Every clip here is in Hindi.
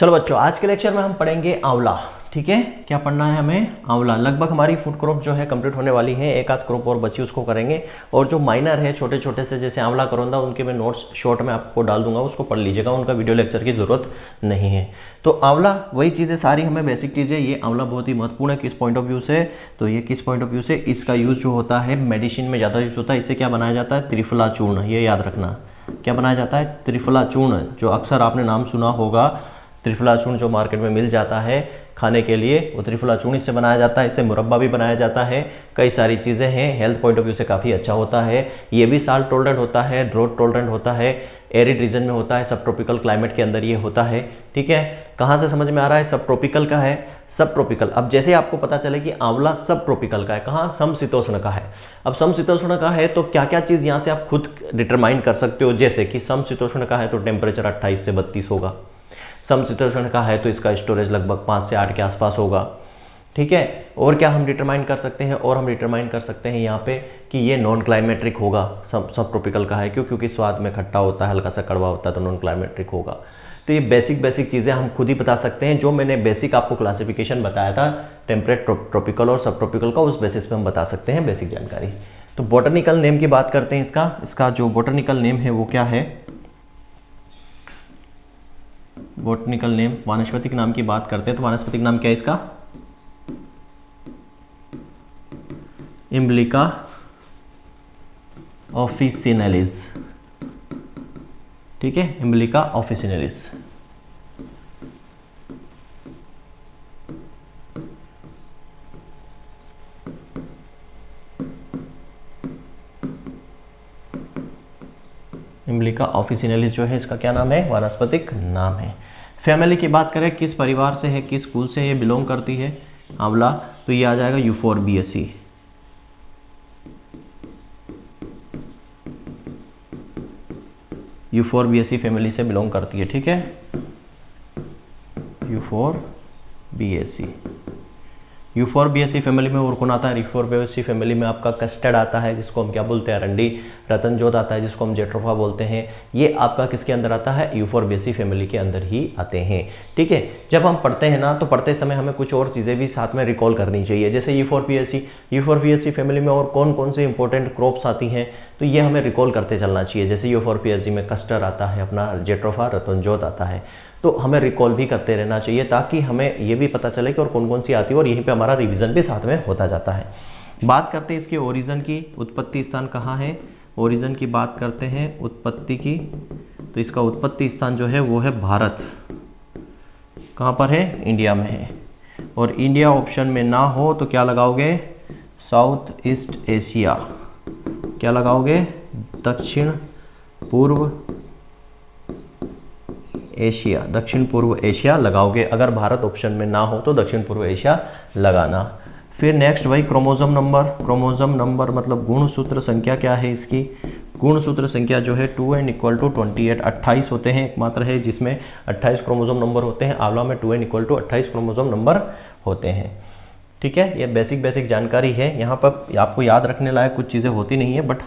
चलो बच्चों, आज के लेक्चर में हम पढ़ेंगे आंवला। ठीक है, क्या पढ़ना है हमें? आंवला। लगभग हमारी फूड क्रॉप जो है कंप्लीट होने वाली है, एक आध क्रॉप और बची उसको करेंगे। और जो माइनर है छोटे छोटे से, जैसे आंवला करौंदा, उनके मैं नोट्स शॉर्ट में आपको डाल दूंगा, उसको पढ़ लीजिएगा, उनका वीडियो लेक्चर की जरूरत नहीं है। तो आंवला वही चीज़ें सारी हमें बेसिक चीज़ें। ये आंवला बहुत ही महत्वपूर्ण है किस पॉइंट ऑफ व्यू से? तो ये किस पॉइंट ऑफ व्यू से, इसका यूज जो होता है मेडिसिन में ज़्यादा यूज होता है। इससे क्या बनाया जाता है? त्रिफला चूर्ण। ये याद रखना, क्या बनाया जाता है? त्रिफला चूर्ण, जो अक्सर आपने नाम सुना होगा। त्रिफला चूर्ण जो मार्केट में मिल जाता है खाने के लिए, वो त्रिफला चूर्ण इससे बनाया जाता है। इससे मुरब्बा भी बनाया जाता है, कई सारी चीज़ें हैं। हेल्थ पॉइंट ऑफ व्यू से काफ़ी अच्छा होता है। ये भी साल्ट टॉलरेंट होता है, ड्रोथ टॉलरेंट होता है, एरिड रीजन में होता है, सब ट्रॉपिकल क्लाइमेट के अंदर ये होता है। ठीक है, कहाँ से समझ में आ रहा है? सब ट्रॉपिकल का है, सब ट्रॉपिकल। अब जैसे आपको पता चले कि आंवला सब ट्रॉपिकल का है, कहाँ? समशीतोष्ण का है। अब समशीतोष्ण का है तो क्या क्या चीज़ यहाँ से आप खुद डिटरमाइन कर सकते हो। जैसे कि समशीतोष्ण का है तो टेम्परेचर 28 से 32 होगा। समशीतोष्ण का है तो इसका स्टोरेज लगभग 5 से 8 के आसपास होगा। ठीक है, और क्या हम डिटरमाइन कर सकते हैं? और हम डिटरमाइन कर सकते हैं यहाँ पे कि ये नॉन क्लाइमेट्रिक होगा। सब ट्रॉपिकल का है, क्यों? क्योंकि स्वाद में खट्टा होता है, हल्का सा कड़वा होता है, तो नॉन क्लाइमेट्रिक होगा। तो ये बेसिक चीज़ें हम खुद ही बता सकते हैं। जो मैंने बेसिक आपको क्लासिफिकेशन बताया था टेम्परेट, ट्रॉपिकल और सब ट्रॉपिकल का, उस बेसिस पे हम बता सकते हैं बेसिक जानकारी। तो बॉटनिकल नेम की बात करते हैं। इसका जो बॉटनिकल नेम है वो क्या है? बॉटनिकल नेम, वानस्पतिक नाम की बात करते हैं तो वानस्पतिक नाम क्या है इसका? इम्ब्लिका ऑफिसिनेलिस। ठीक है, इम्ब्लिका ऑफिसिनेलिस। इम्ब्लिका ऑफिसिनेलिस जो है, इसका क्या नाम है? वानस्पतिक नाम है। फैमिली की बात करें, किस परिवार से है, किस कुल से ये बिलोंग करती है आंवला? तो ये आ जाएगा यूफोरबिएसी। यूफोरबिएसी फैमिली से बिलोंग करती है। ठीक है, यूफोरबिएसी। यूफोरबिएसी फैमिली में और कौन आता है? यूफोरबिएसी फैमिली में आपका कस्टर्ड आता है, जिसको हम क्या बोलते हैं? अरंडी। रतनजोत आता है, जिसको हम जेट्रोफा बोलते हैं। ये आपका किसके अंदर आता है? यूफोरबिएसी फैमिली के अंदर ही आते हैं। ठीक है, जब हम पढ़ते हैं ना, तो पढ़ते समय हमें कुछ और चीज़ें भी साथ में रिकॉल करनी चाहिए। जैसे यूफोरबिएसी फैमिली में और कौन कौन से इंपॉर्टेंट क्रॉप्स आती हैं, तो ये हमें रिकॉल करते चलना चाहिए। जैसे यूफोरबिएसी में कस्टर्ड आता है, अपना जेट्रोफा, रतनजोत आता है, तो हमें रिकॉल भी करते रहना चाहिए, ताकि हमें ये भी पता चले कि और कौन कौन सी आती है, और यहीं पे हमारा रिवीजन भी साथ में होता जाता है। बात करते हैं इसके ओरिजिन की। उत्पत्ति स्थान कहाँ है? ओरिजिन की बात करते हैं, उत्पत्ति की। तो इसका उत्पत्ति स्थान जो है वो है भारत। कहाँ पर है? इंडिया में है। और इंडिया ऑप्शन में ना हो तो क्या लगाओगे? South east Asia. क्या लगाओगे? दक्षिण पूर्व एशिया। दक्षिण पूर्व एशिया लगाओगे। अगर भारत ऑप्शन में ना हो तो दक्षिण पूर्व एशिया लगाना। फिर नेक्स्ट वही क्रोमोसोम नंबर। क्रोमोसोम नंबर मतलब गुणसूत्र संख्या क्या है इसकी? गुणसूत्र संख्या जो है 2n = 28। 28 होते हैं, एकमात्र है जिसमें 28 क्रोमोसोम नंबर होते हैं। आंवला में 2n = 28 क्रोमोसोम नंबर होते हैं। ठीक है, ये बेसिक जानकारी है। यहाँ पर आपको याद रखने लायक कुछ चीज़ें होती नहीं है, बट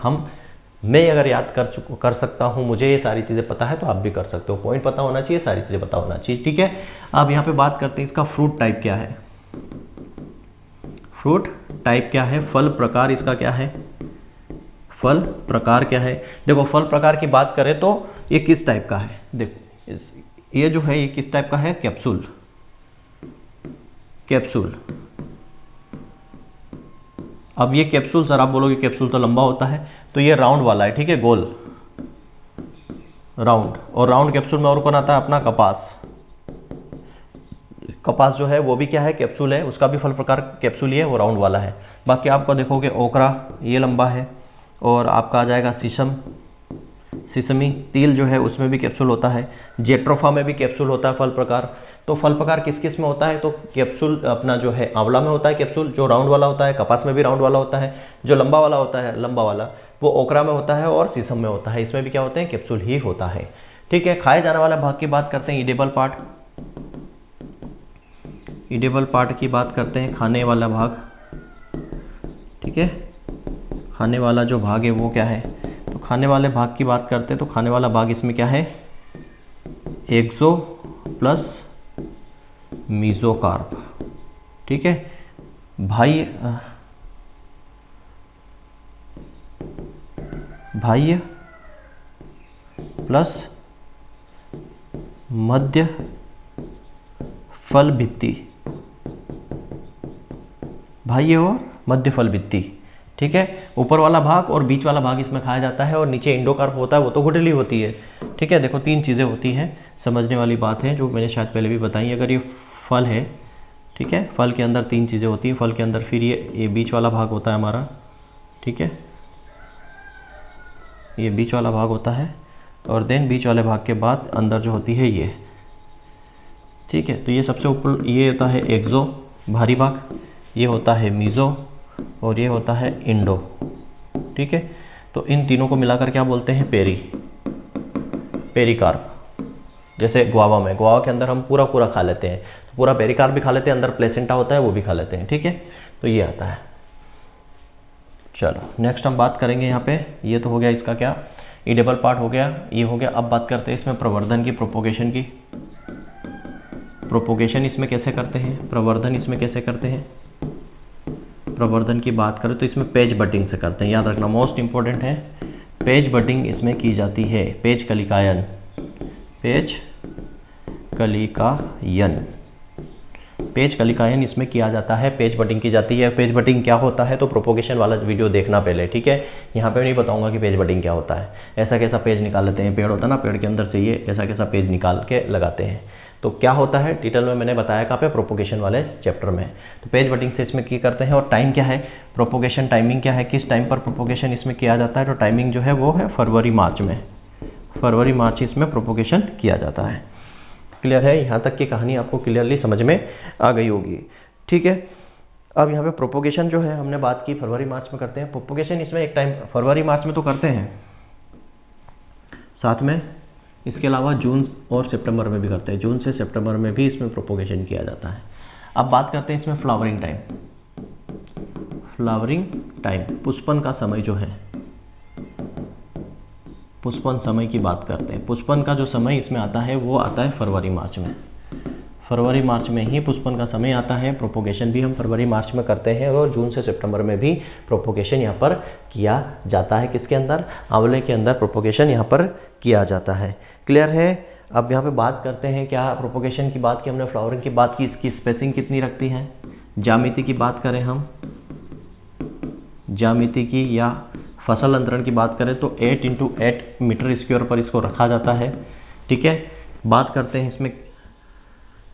मैं अगर याद कर सकता हूँ, मुझे ये सारी चीज़ें पता है, तो आप भी कर सकते हो। पॉइंट पता होना चाहिए, सारी चीज़ें पता होना चाहिए। ठीक है, अब यहाँ पे बात करते हैं इसका फ्रूट टाइप क्या है। फ्रूट टाइप क्या है? फल प्रकार इसका क्या है? फल प्रकार क्या है? देखो, फल प्रकार की बात करें तो ये किस टाइप का है? देखो, ये जो है ये किस टाइप का है? कैप्सूल। कैप्सूल। अब ये कैप्सूल, सर आप बोलोगे कैप्सूल तो लंबा होता है, तो ये राउंड वाला है। ठीक है, गोल राउंड। और राउंड कैप्सूल में और कौन आता है? अपना कपास। कपास जो है वो भी क्या है? कैप्सूल है। उसका भी फल प्रकार कैप्सूल ही है, वो राउंड वाला है। बाकी आपका देखोगे ओकरा, ये लंबा है। और आपका आ जाएगा सिसमी। तिल जो है उसमें भी कैप्सूल होता है। जेट्रोफा में भी कैप्सूल होता है फल प्रकार। तो फल प्रकार किस किस में होता है? तो कैप्सूल अपना जो है आंवला में होता है कैप्सूल, जो राउंड वाला होता है। कपास में भी राउंड वाला होता है। जो लंबा वाला होता है, लंबा वाला, वो ओकरा में होता है और शीशम में होता है। इसमें भी क्या होते हैं? कैप्सूल ही होता है। ठीक है, खाए जाने वाला भाग की बात करते हैं, ईडेबल पार्ट। ईडेबल पार्ट की बात करते हैं, खाने वाला भाग। ठीक है, खाने वाला जो भाग है वो क्या है? तो खाने वाले भाग की बात करते हैं तो खाने वाला भाग इसमें क्या है? एक्सो प्लस मीजोकार्प, ठीक है। बाह्य प्लस मध्य फल भित्ति, बाह्य और मध्य फल भित्ति, ठीक है। ऊपर वाला भाग और बीच वाला भाग इसमें खाया जाता है, और नीचे इंडोकार्प होता है, वो तो गुठली होती है, ठीक है। देखो 3 चीज़ें होती हैं, समझने वाली बात है जो मैंने शायद पहले भी बताई। अगर ये फल है, ठीक है, फल के अंदर 3 चीज़ें होती हैं। फल के अंदर फिर ये बीच वाला भाग होता है हमारा, ठीक है, ये बीच वाला भाग होता है, और देन बीच वाले भाग के बाद अंदर जो होती है ये, ठीक है। तो ये सबसे ऊपर ये होता है एक्सो, भारी भाग, ये होता है मीजो, और ये होता है इंडो, ठीक है। तो इन तीनों को मिलाकर क्या बोलते हैं? पेरिकार्प। जैसे गुआवा में, गुआवा के अंदर हम पूरा खा लेते हैं, तो पूरा पेरिकार्प भी खा लेते हैं, अंदर प्लेसेंटा होता है वो भी खा लेते हैं, ठीक है। तो ये आता है। चलो नेक्स्ट हम बात करेंगे यहाँ पे, ये तो हो गया इसका क्या, ईडेबल पार्ट हो गया, ये हो गया। अब बात करते हैं इसमें प्रवर्धन की, प्रोपोगेशन की। प्रोपोगेशन इसमें कैसे करते हैं, प्रवर्धन इसमें कैसे करते हैं? प्रवर्धन की बात करें तो इसमें पेज बटिंग से करते हैं, याद रखना, मोस्ट इंपॉर्टेंट है। पेज बटिंग इसमें की जाती है, पेज कलिकायन, पेज कलिकायन इसमें किया जाता है, पेज बटिंग की जाती है। पेज बटिंग क्या होता है तो प्रोपोगेशन वाला वीडियो देखना पहले, ठीक है। यहाँ पे नहीं बताऊंगा कि पेज बटिंग क्या होता है। ऐसा कैसा पेज निकाल लेते हैं, पेड़ होता है ना, पेड़ के अंदर से ये ऐसा कैसा पेज निकाल के लगाते हैं। तो क्या होता है डिटेल में मैंने बताया कहाँ पे, प्रोपोगेशन वाले चैप्टर में। तो पेज बटिंग से इसमें की करते हैं। और टाइम क्या है, प्रोपोगेशन टाइमिंग क्या है, किस टाइम पर प्रोपोगेशन इसमें किया जाता है? तो टाइमिंग जो है वो है फरवरी मार्च में, फरवरी मार्च इसमें प्रोपोगेशन किया जाता है। क्लियर है? यहाँ तक की कहानी आपको क्लियरली समझ में आ गई होगी, ठीक है। अब यहाँ पे प्रोपोगेशन जो है हमने बात की फरवरी मार्च में करते हैं। प्रोपोगेशन इसमें एक टाइम फरवरी मार्च में तो करते हैं, साथ में इसके अलावा जून और सितंबर में भी करते हैं, जून से सितंबर में भी इसमें प्रोपोगेशन किया जाता है। अब बात करते हैं इसमें फ्लावरिंग टाइम। फ्लावरिंग टाइम, पुष्पन का समय जो है, पुष्पन समय की बात करते हैं। पुष्पन का जो समय इसमें आता है वो आता है फरवरी मार्च में, फरवरी मार्च में ही पुष्पन का समय आता है। प्रोपोगेशन भी हम फरवरी मार्च में करते हैं, और जून से सितंबर में भी प्रोपोगेशन यहाँ पर किया जाता है। किसके अंदर? आंवले के अंदर प्रोपोगेशन यहाँ पर किया जाता है। क्लियर है? अब यहाँ पे बात करते हैं, क्या प्रोपोगेशन की बात की हमने, फ्लावरिंग की बात की, इसकी स्पेसिंग कितनी रखती है? ज्यामिति की बात करें हम, ज्यामिति की या फसल अंतरण की बात करें तो 8 × 8 मीटर स्क्वायर पर इसको रखा जाता है, ठीक है। बात करते हैं इसमें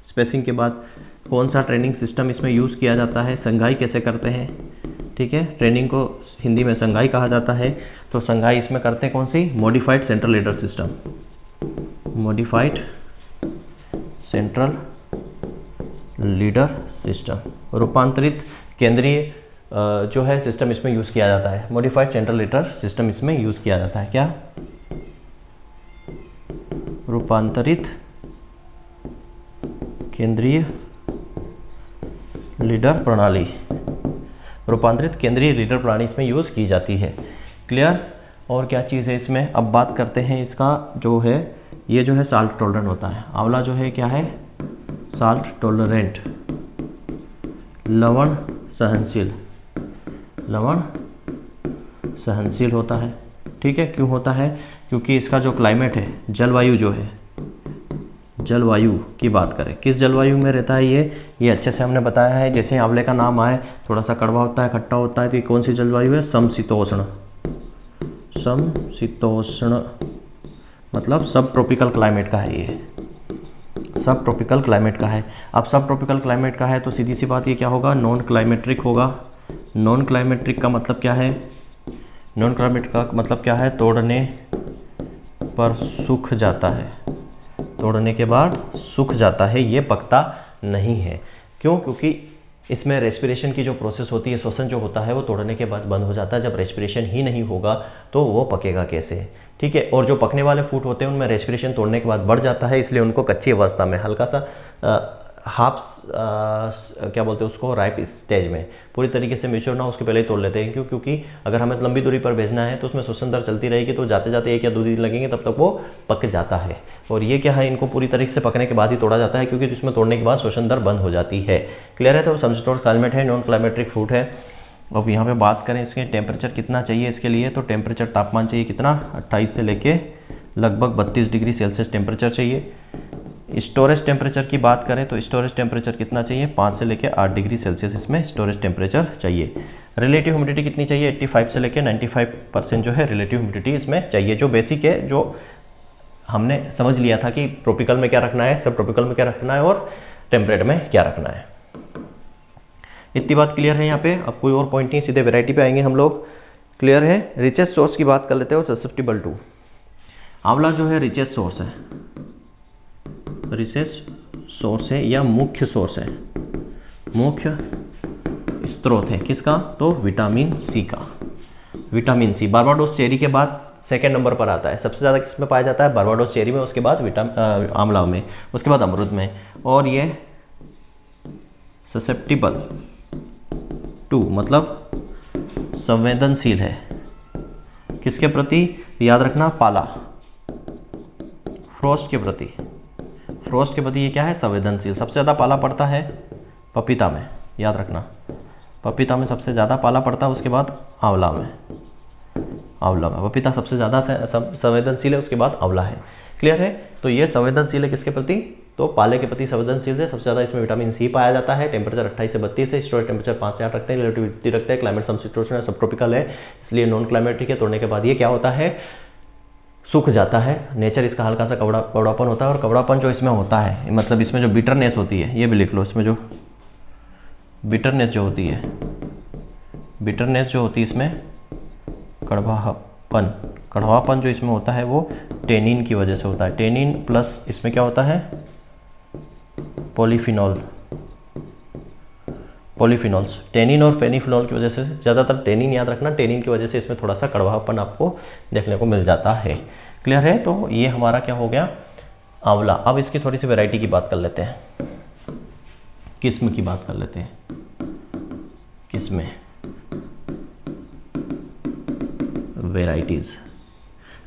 स्पेसिंग के बाद कौन सा ट्रेनिंग सिस्टम इसमें यूज़ किया जाता है, संघाई कैसे करते हैं, ठीक है। ट्रेनिंग को हिंदी में संघाई कहा जाता है। तो संघाई इसमें करते हैं कौन सी? Modified central leader system, modified central leader system, रूपांतरित केंद्रीय जो है सिस्टम इसमें यूज़ किया जाता है। मॉडिफाइड सेंट्रल लीडर सिस्टम इसमें यूज़ किया जाता है। क्या? रूपांतरित केंद्रीय लीडर प्रणाली, रूपांतरित केंद्रीय लीडर प्रणाली इसमें यूज़ की जाती है। क्लियर? और क्या चीज़ है इसमें? अब बात करते हैं इसका जो है, ये जो है साल्ट टॉलरेंट होता है। आंवला जो है क्या है? साल्ट टॉलरेंट, लवण सहनशील, लवण सहनशील होता है, ठीक है। क्यों होता है? क्योंकि इसका जो क्लाइमेट है, जलवायु जो है, जलवायु की बात करें, किस जलवायु में रहता है ये अच्छे से हमने बताया है। जैसे आंवले का नाम आए, थोड़ा सा कड़वा होता है, खट्टा होता है, तो ये कौन सी जलवायु है? समशीतोष्ण, समशीतोष्ण मतलब सब ट्रॉपिकल क्लाइमेट का है, ये सब ट्रॉपिकल क्लाइमेट का है। अब सब ट्रॉपिकल क्लाइमेट का है तो सीधी सी बात ये क्या होगा? नॉन क्लाइमेट्रिक होगा। नॉन क्लाइमेट्रिक का मतलब क्या है? नॉन क्लाइमेट्रिक का मतलब क्या है? तोड़ने पर सूख जाता है, तोड़ने के बाद सूख जाता है, ये पकता नहीं है। क्यों? क्योंकि इसमें रेस्पिरेशन की जो प्रोसेस होती है, श्वसन जो होता है वो तोड़ने के बाद बंद हो जाता है। जब रेस्पिरेशन ही नहीं होगा तो वो पकेगा कैसे, ठीक है। और जो पकने वाले फूड होते हैं उनमें रेस्पिरेशन तोड़ने के बाद बढ़ जाता है, इसलिए उनको कच्ची अवस्था में हल्का सा हाफ क्या बोलते हैं उसको, राइप स्टेज में, पूरी तरीके से मैच्योर ना उसके पहले ही तोड़ लेते हैं। क्यों? क्योंकि अगर हमें लंबी दूरी पर भेजना है तो उसमें श्वसन दर चलती रहेगी, तो जाते जाते 1 या 2 दिन लगेंगे, तब तक वो पक जाता है। और ये क्या है, इनको पूरी तरीके से पकने के बाद ही तोड़ा जाता है, क्योंकि इसमें तोड़ने के बाद श्वसन दर बंद हो जाती है। क्लियर है? तो समशीतोष्ण क्लाइमेट है, नॉन क्लाइमेट्रिक फ्रूट है। अब यहाँ पे बात करें इसके टेम्परेचर कितना चाहिए इसके लिए, तो टेम्परेचर तापमान चाहिए कितना, 28 से लेके लगभग 32 डिग्री सेल्सियस टेम्परेचर चाहिए। स्टोरेज टेम्परेचर की बात करें तो स्टोरेज टेम्परेचर कितना चाहिए, 5 से लेके 8 डिग्री सेल्सियस इसमें स्टोरेज टेम्परेचर चाहिए। रिलेटिव ह्यूमिडिटी कितनी चाहिए, 85 से लेके 95% जो है रिलेटिव ह्यूमिडिटी इसमें चाहिए। जो बेसिक है, जो हमने समझ लिया था कि ट्रॉपिकल में क्या रखना है, सब ट्रॉपिकल में क्या रखना है और टेम्परेट में क्या रखना है। इतनी बात क्लियर है यहाँ पे। अब कोई और पॉइंट नहीं, सीधे वेराइटी पे आएंगे हम लोग। क्लियर है? रिचेस्ट सोर्स की बात कर लेते हैं, ससेप्टिबल टू। आंवला जो है रिचेस्ट सोर्स है, रिचेस्ट सोर्स है या मुख्य सोर्स है, मुख्य स्रोत है किसका, तो विटामिन सी का। विटामिन सी बारबाडोस चेरी के बाद सेकेंड नंबर पर आता है। सबसे ज़्यादा किसमें पाया जाता है, बारबाडोस चेरी में, उसके बाद आंवला में, उसके बाद अमरूद में। और ये ससेप्टिबल टू मतलब संवेदनशील है किसके प्रति, याद रखना, पाला, फ्रोस्ट के प्रति। फ्रोस्ट के प्रति ये क्या है, संवेदनशील। सबसे ज़्यादा पाला पड़ता है पपीता में, याद रखना, पपीता में सबसे ज़्यादा पाला पड़ता है, उसके बाद आंवला में। आंवला में पपीता सबसे ज़्यादा संवेदनशील है, उसके बाद आंवला है। क्लियर है? तो ये संवेदनशील है किसके प्रति, तो पाले के प्रति संवेदनशील है। सबसे ज़्यादा इसमें विटामिन सी पाया जाता है। टेम्परेचर 28 से 32 है। स्टोरेज टेम्परेचर 5 से 8 रखते हैं। रिलेटिविटी रखते हैं। क्लाइमेट समशीतोष्ण है, सब ट्रॉपिकल है, इसलिए नॉन क्लाइमेटिक है। तोड़ने के बाद ये क्या होता है, सूख जाता है। नेचर इसका हल्का सा कवड़ापन होता है, और कवड़ापन जो इसमें होता है, मतलब इसमें जो बिटरनेस होती है, ये भी लिख लो, इसमें जो बिटरनेस जो होती है, बिटरनेस जो होती है इसमें, कड़वापन जो इसमें होता है वो टेनिन की वजह से होता है। टेनिन प्लस इसमें क्या होता है, पॉलीफिनॉल्स। टेनिन और फेनिफिनॉल की वजह से, ज़्यादातर टेनिन याद रखना, टेनिन की वजह से इसमें थोड़ा सा कड़वापन आपको देखने को मिल जाता है। क्लियर है? तो ये हमारा क्या हो गया, आंवला। अब इसकी थोड़ी सी वैरायटी की बात कर लेते हैं, किस्म की बात कर लेते हैं। किस्में,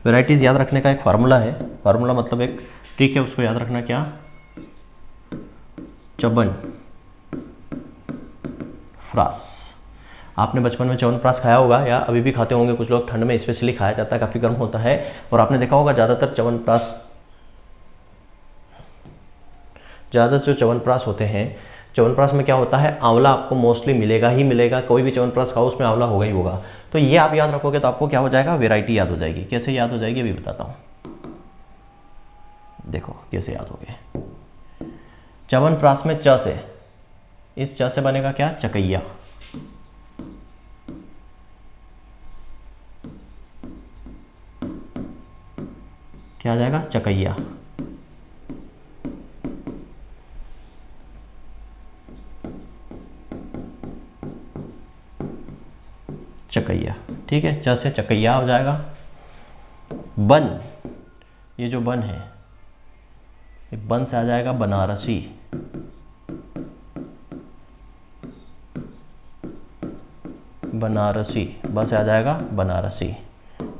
वेराइटीज याद रखने का एक फार्मूला है। फार्मूला मतलब एक ट्रिक है, उसको याद रखना, क्या, च्यवनप्राश। आपने बचपन में च्यवनप्राश खाया होगा, या अभी भी खाते होंगे कुछ लोग, ठंड में स्पेशली खाया जाता है, काफी गर्म होता है। और आपने देखा होगा ज्यादातर जो च्यवनप्राश होते हैं, च्यवनप्राश में क्या होता है, आंवला आपको मोस्टली मिलेगा ही मिलेगा। कोई भी च्यवनप्राश खाओ उसमें आंवला होगा ही होगा। तो ये आप याद रखोगे तो आपको क्या हो जाएगा, वैरायटी याद हो जाएगी। कैसे याद हो जाएगी अभी बताता हूँ, देखो कैसे याद हो गए। च्यवनप्राश में च से, इस च से बनेगा क्या, चकैया। क्या आ जाएगा, चकैया। चकैया, ठीक है, च से चकैया हो जाएगा। बन, ये जो बन है, ये बन से आ जाएगा बनारसी। बनारसी, बन से आ जाएगा बनारसी,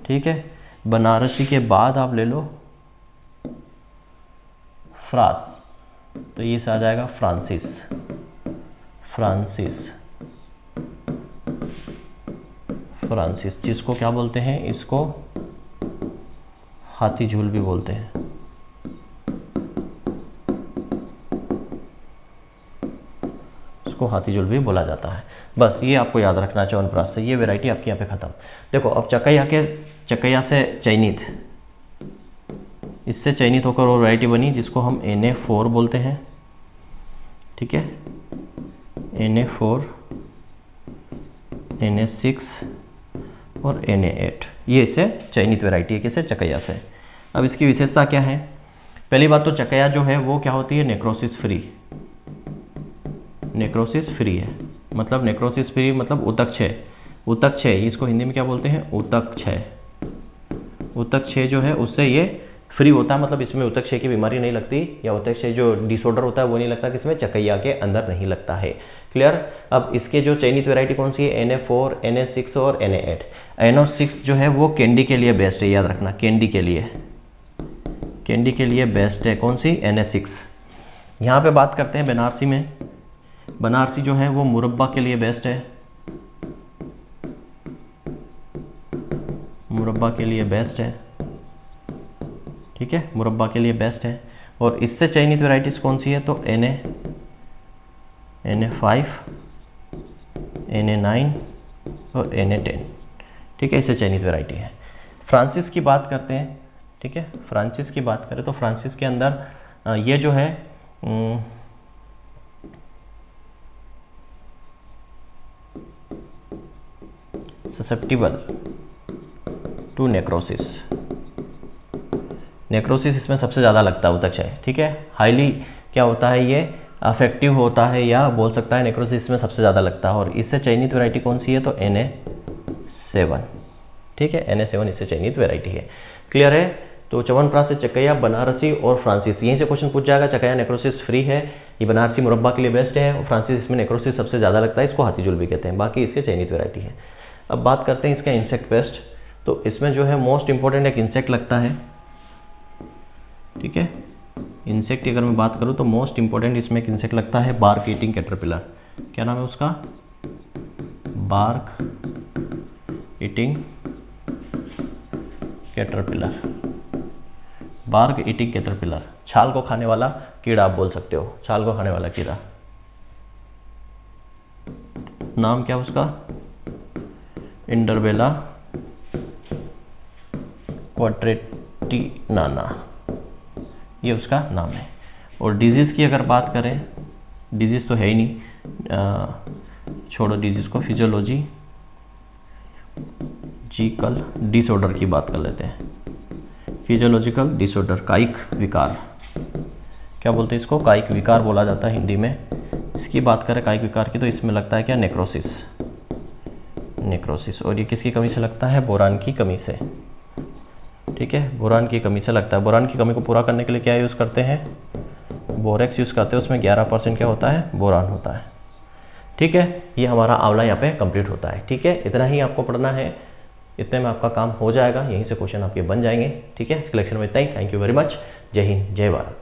ठीक है। बनारसी के बाद आप ले लो फ्रांस, तो ये से आ जाएगा फ्रांसिस। फ्रांसिस, जिसको क्या बोलते हैं, इसको हाथी झूल भी बोलते हैं। इसको हाथी झूल भी बोला जाता है। बस ये आपको याद रखना च्यवनप्राश से। ये वैरायटी आपकी यहाँ पे खत्म। देखो अब चकैया से चयनित, इससे चयनित होकर वो वैरायटी बनी जिसको हम Na4 बोलते हैं, ठीक है। Na4, Na6 और Na8, ये इससे चयनित वैरायटी है, किससे, चकैया से। अब इसकी विशेषता क्या है, पहली बात तो चकैया जो है वो क्या होती है, नेक्रोसिस फ्री है। मतलब नेक्रोसिस फ्री मतलब ऊतक क्षय, इसको हिंदी में क्या बोलते हैं, ऊतक क्षय जो है उससे ये फ्री होता है, मतलब इसमें ऊतक की बीमारी नहीं लगती, या ऊतक जो डिसऑर्डर होता है वो नहीं लगता, किसमें चकैया के अंदर नहीं लगता है। क्लियर। अब इसके जो चयनित वैरायटी कौन सी है, Na4, Na6 और Na8। Na6 जो है वो कैंडी के लिए बेस्ट है, याद रखना, कैंडी के लिए बेस्ट है कौन सी, Na6। यहाँ पे बात करते हैं बनारसी में, बनारसी जो है वो मुरब्बा के लिए बेस्ट है, मुरब्बा के लिए बेस्ट है, ठीक है, मुरब्बा के लिए बेस्ट है। और इससे चयनित वैरायटीज कौन सी है, तो Na5, Na9 और Na10, ठीक है, इससे चयनित वैरायटी है। फ्रांसिस की बात करते हैं, ठीक है, फ्रांसिस की बात करें तो फ्रांसिस के अंदर ये जो है ससेप्टिबल टू नेक्रोसिस, नेक्रोसिस इसमें सबसे ज़्यादा लगता है ऊतक क्षय, ठीक है, हाईली क्या होता है, ये अफेक्टिव होता है, या बोल सकता है नेक्रोसिस में सबसे ज़्यादा लगता है। और इससे चयनित वैरायटी कौन सी है, तो Na7, ठीक है, Na7 इससे चयनित वैरायटी है। क्लियर है। तो च्यवनप्राश से चकैया, बनारसी और फ्रांसिस, यहीं से क्वेश्चन पूछ जाएगा। चकैया नेक्रोसिस फ्री है, ये बनारसी मुरब्बा के लिए बेस्ट है, और फ्रांसिस इसमें नेक्रोसिस सबसे ज़्यादा लगता है, इसको हाथीजूल भी कहते हैं, बाकी इसके चयनित वैरायटी है। अब बात करते हैं इसका इंसेक्ट पेस्ट, तो इसमें जो है मोस्ट इंपॉर्टेंट एक इंसेक्ट लगता है, ठीक है, इंसेक्ट की अगर मैं बात करूं तो मोस्ट इंपॉर्टेंट इसमें एक इंसेक्ट लगता है बार्क ईटिंग कैटरपिलर। क्या नाम है उसका, bark eating caterpillar, bark eating caterpillar, छाल को खाने वाला कीड़ा आप बोल सकते हो, छाल को खाने वाला कीड़ा। नाम क्या उसका, इंडरबेला क्वाड्रेटिनाना, ये उसका नाम है। और डिजीज़ की अगर बात करें, डिजीज़ तो है ही नहीं, छोड़ो डिजीज़ को, फिजियोलॉजिकल डिसऑर्डर की बात कर लेते हैं। फिजियोलॉजिकल डिसऑर्डर, कायिक विकार, क्या बोलते हैं इसको, कायिक विकार बोला जाता है हिंदी में। इसकी बात करें कायिक विकार की, तो इसमें लगता है क्या, नेक्रोसिस, नेक्रोसिस। और ये किसकी कमी से लगता है, बोरान की कमी से, ठीक है, बोरान की कमी से लगता है। बोरान की कमी को पूरा करने के लिए क्या यूज़ करते हैं, बोरेक्स यूज़ करते हैं, उसमें 11% क्या होता है, बोरान होता है, ठीक है। ये हमारा आंवला यहाँ पे कंप्लीट होता है, ठीक है, इतना ही आपको पढ़ना है, इतने में आपका काम हो जाएगा, यहीं से क्वेश्चन आपके बन जाएंगे, ठीक है। इस कलेक्शन में इतना ही, थैंक यू वेरी मच, जय हिंद, जय भारत।